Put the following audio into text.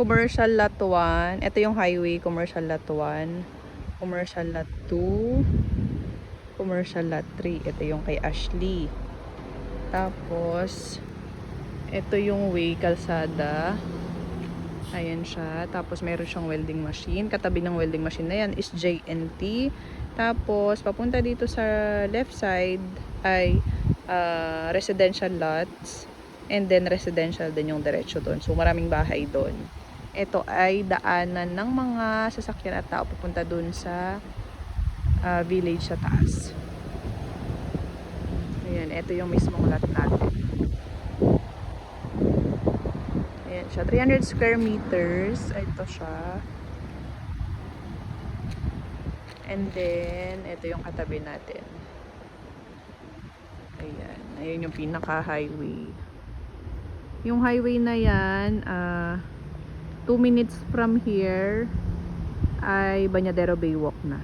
Commercial Lot 1. Ito yung highway, Commercial Lot 1. Commercial Lot 2. Commercial Lot 3. Ito yung kay Ashley. Tapos, ito yung way, kalsada. Ayan siya. Tapos, meron siyang welding machine. Katabi ng welding machine na yan is JNT. Tapos, papunta dito sa left side ay residential lots. And then, residential din yung diretso doon. So, maraming bahay doon. Ito ay daanan ng mga sasakyan at tao pupunta doon sa village sa taas. Ayan, ito yung mismong lot natin. Ayan siya. 300 square meters. Ito siya. And then, ito yung katabi natin. Ayan. Ayan yung pinaka-highway. Yung highway na yan, 2 minutes from here ay Bañadero Bay Walk na.